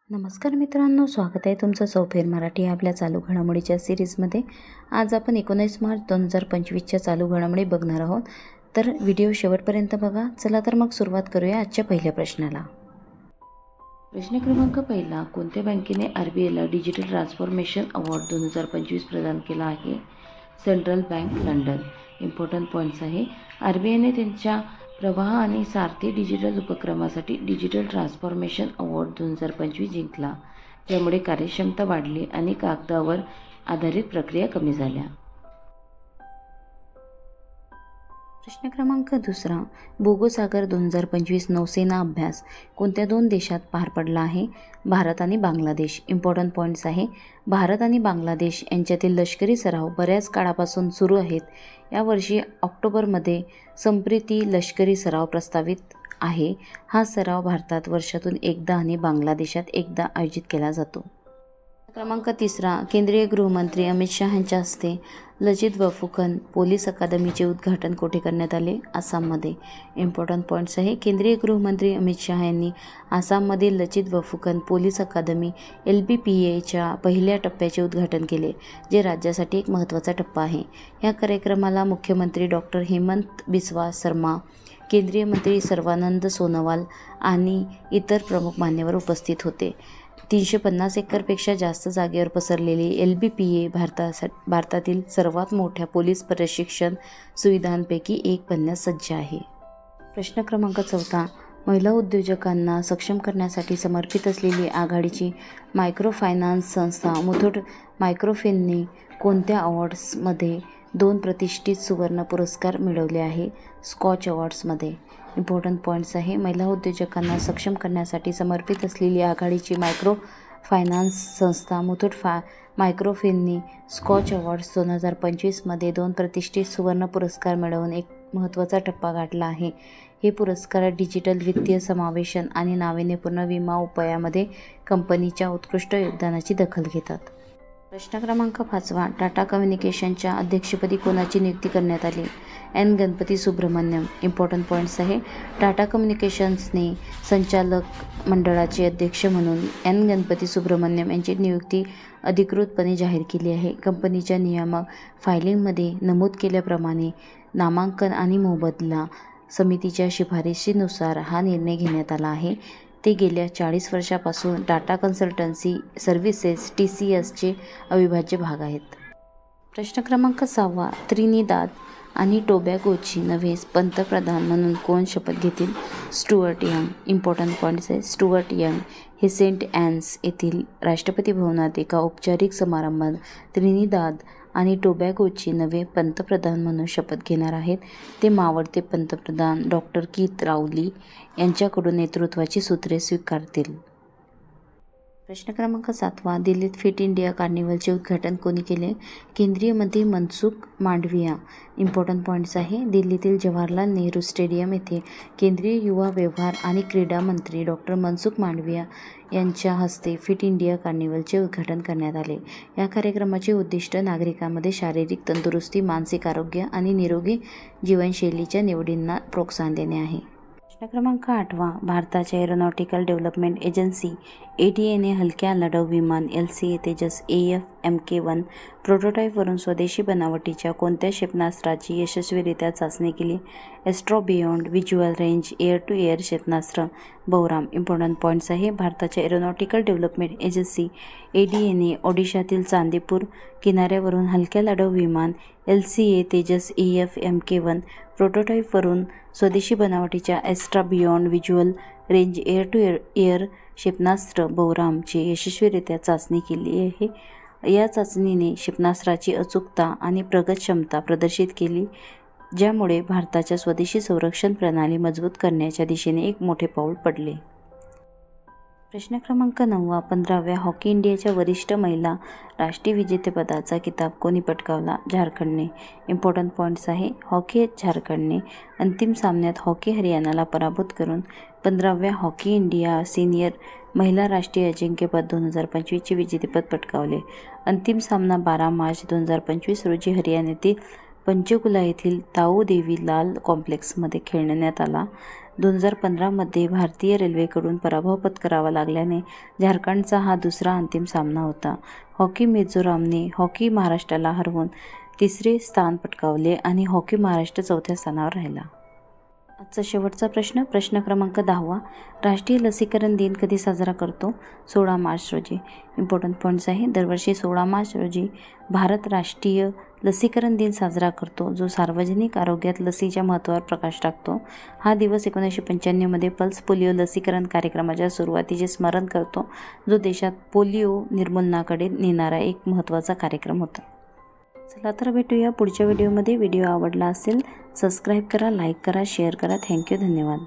नमस्कार मित्रांनो, स्वागत आहे तुमचं सौफेर मराठी आपल्या चालू घडामोडीच्या सिरीजमध्ये। आज आपण 19 मार्च 2025च्या चालू घडामोडी बघणार आहोत, तर व्हिडिओ शेवटपर्यंत बघा। चला तर मग सुरुवात करूया आजच्या पहिल्या प्रश्नाला। प्रश्न क्रमांक पहिला, कोणत्या बँकेने RBIला डिजिटल ट्रान्सफॉर्मेशन अवॉर्ड 2025 प्रदान केला आहे? Central bank London. Important points आहे, RBIने त्यांच्या प्रवाह आणि सारथी डिजिटल उपक्रमासाठी डिजिटल ट्रान्सफॉर्मेशन अवॉर्ड 2025 जिंकला, ज्यामुळे कार्यक्षमता वाढली आणि कागदावर आधारित प्रक्रिया कमी झाल्या। प्रश्न क्रमांक दुसरा, भोगोसागर 2025 नौसेना अभ्यास कोणत्या दोन देशात पार पडला आहे? भारत आणि बांगलादेश। इम्पॉर्टंट पॉईंट्स आहे, भारत आणि बांगलादेश यांच्यातील लष्करी सराव बऱ्याच काळापासून सुरू आहेत। यावर्षी ऑक्टोबरमध्ये संप्रीती लष्करी सराव प्रस्तावित आहे। हा सराव भारतात वर्षातून एकदा आणि बांगलादेशात एकदा आयोजित केला जातो। क्रमांक तिसरा, केंद्रीय गृहमंत्री अमित शाह यांच्या हस्ते लचित बफुकन पोलीस अकादमीचे उद्घाटन कोठे करण्यात आले? आसाममध्ये। इम्पॉर्टंट पॉईंट्स आहे, केंद्रीय गृहमंत्री अमित शाह यांनी आसाममधील लचित बफुकन पोलीस अकादमी LBPAच्या पहिल्या टप्प्याचे उद्घाटन केले, जे राज्यासाठी एक महत्त्वाचा टप्पा आहे। या कार्यक्रमाला मुख्यमंत्री डॉक्टर हेमंत बिस्वा शर्मा, केंद्रीय मंत्री सर्वानंद सोनोवाल आणि इतर प्रमुख मान्यवर उपस्थित होते। 350 एकरपेक्षा जास्त जागेवर पसरलेली LBPA भारतातील सर्वात मोठ्या पोलीस प्रशिक्षण सुविधांपैकी एक बनण्यास सज्ज आहे। प्रश्न क्रमांक चौथा, महिला उद्योजकांना सक्षम करण्यासाठी समर्पित असलेली आघाडीची मायक्रोफायनान्स संस्था मुथूट मायक्रोफिनने कोणत्या अवॉर्ड्समध्ये 2 प्रतिष्ठित सुवर्ण पुरस्कार मिळवले आहे? स्कॉच अवॉर्ड्समध्ये। इम्पॉर्टंट पॉईंट्स आहे, महिला उद्योजकांना सक्षम करण्यासाठी समर्पित असलेली आघाडीची मायक्रो फायनान्स संस्था मुथूट मायक्रोफिनने स्कॉच अवॉर्ड्स 2025मध्ये 2 प्रतिष्ठित सुवर्ण पुरस्कार मिळवून एक महत्त्वाचा टप्पा गाठला आहे। हे पुरस्कार डिजिटल वित्तीय समावेशन आणि नाविन्यपूर्ण विमा उपायामध्ये कंपनीच्या उत्कृष्ट योगदानाची दखल घेतात। प्रश्न क्रमांक 5, टाटा कम्युनिकेशनच्या अध्यक्षपदी कोणाची नियुक्ती करण्यात आली? N. Ganapathy Subramaniam. Important points आहे, टाटा कम्युनिकेशन्सने संचालक मंडळाचे अध्यक्ष म्हणून N. गणपती सुब्रमण्यम यांची नियुक्ती अधिकृतपणे जाहीर केली आहे। कंपनीच्या नियामक फायलिंगमध्ये नमूद केल्याप्रमाणे नामांकन आणि मोबदला समितीच्या शिफारशीनुसार हा निर्णय घेण्यात आला आहे। ते गेल्या 40 वर्षांपासून टाटा कन्सल्टन्सी सर्व्हिसेस TCSचे अविभाज्य भाग आहेत। प्रश्न क्रमांक 6, त्रिनिदाद आणि टोबॅगोची नवे पंतप्रधान म्हणून कोण शपथ घेतील? Stuart young. इम्पॉर्टंट पॉईंट्स आहे, स्टुअर्ट यंग हे सेंट ॲन्स येथील राष्ट्रपती भवनात एका औपचारिक समारंभात त्रिनिदाद आणि टोबॅगोचे नवे पंतप्रधान म्हणून शपथ घेणार आहेत। ते मावळते पंतप्रधान डॉक्टर कीथ राऊली यांच्याकडून नेतृत्वाची सूत्रे स्वीकारतील। प्रश्न क्रमांक 7, दिल्लीत फिट इंडिया कार्निवलचे उद्घाटन कोणी केले? केंद्रीय मंत्री मनसुख मांडविया। इम्पॉर्टंट पॉईंट्स आहे, दिल्लीतील जवाहरलाल नेहरू स्टेडियम येथे केंद्रीय युवा व्यवहार आणि क्रीडा मंत्री डॉक्टर मनसुख मांडविया यांच्या हस्ते फिट इंडिया कार्निवलचे उद्घाटन करण्यात आले। या कार्यक्रमाचे उद्दिष्ट नागरिकांमध्ये शारीरिक तंदुरुस्ती, मानसिक आरोग्य आणि निरोगी जीवनशैलीच्या निवडींना प्रोत्साहन देणे आहे। प्रश्न क्रमांक 8, भारताच्या एरोनॉटिकल डेव्हलपमेंट एजन्सी ADAने हलक्या लढाऊ विमान LCA तेजस AF-MK1 प्रोटोटाईपवरून स्वदेशी बनावटीच्या कोणत्या क्षेपणास्त्राची यशस्वीरित्या चाचणी केली? Astra beyond visual range air to air क्षेपणास्त्र बौराम। इम्पॉर्टंट पॉईंट्स आहे, भारताच्या एरोनॉटिकल डेव्हलपमेंट एजन्सी ADAने ओडिशातील चांदीपूर किनाऱ्यावरून हलक्या लढाऊ विमान LCA तेजस AF-MK1 प्रोटोटाईपवरून स्वदेशी बनावटीच्या Astra beyond visual range air to air क्षेपणास्त्र बौरामची यशस्वीरित्या चाचणी केली आहे। या चाचणीने क्षेपणास्त्राची अचूकता आणि प्रगत क्षमता प्रदर्शित केली, ज्यामुळे भारताच्या स्वदेशी संरक्षण प्रणाली मजबूत करण्याच्या दिशेने एक मोठे पाऊल पडले। प्रश्न क्रमांक 9, 15व्या हॉकी इंडियाच्या वरिष्ठ महिला राष्ट्रीय विजेतेपदाचा किताब कोणी पटकावला? झारखंडने। इम्पॉर्टंट पॉईंट्स आहे, हॉकी झारखंडने अंतिम सामन्यात हॉकी हरियाणाला पराभूत करून 15व्या हॉकी इंडिया सिनियर महिला राष्ट्रीय अजिंक्यपद 2025चे विजेतेपद पटकावले। अंतिम सामना 12 मार्च 2025 रोजी हरियाणातील पंचकुला येथील ताऊ देवी लाल कॉम्प्लेक्समध्ये खेळण्यात आला। 2015मध्ये भारतीय रेल्वेकडून पराभव पत्करावा लागल्याने झारखंडचा हा दुसरा अंतिम सामना होता. हॉकी मिझोरामने हॉकी महाराष्ट्राला हरवून तिसरे स्थान पटकावले आणि हॉकी महाराष्ट्र चौथ्या स्थानावर राहिला. आजचा शेवटचा प्रश्न क्रमांक 10. राष्ट्रीय लसीकरण दिन कधी साजरा करतो? 16 मार्च रोजी. इम्पॉर्टंट पॉईंट्स आहे. दरवर्षी 16 मार्च रोजी भारत राष्ट्रीय लसीकरण दिन साजरा करतो, जो सार्वजनिक आरोग्यात लसीच्या महत्त्वावर प्रकाश टाकतो. हा दिवस 1995मध्ये पल्स पोलिओ लसीकरण कार्यक्रमाच्या सुरुवातीचे स्मरण करतो, जो देशात पोलिओ निर्मूलनाकडे नेणारा एक महत्त्वाचा कार्यक्रम होता. चला तर भेटूया पुढच्या व्हिडिओमध्ये. व्हिडिओ आवडला असेल सबस्क्राईब करा, लाईक करा, शेअर करा. थँक्यू, धन्यवाद.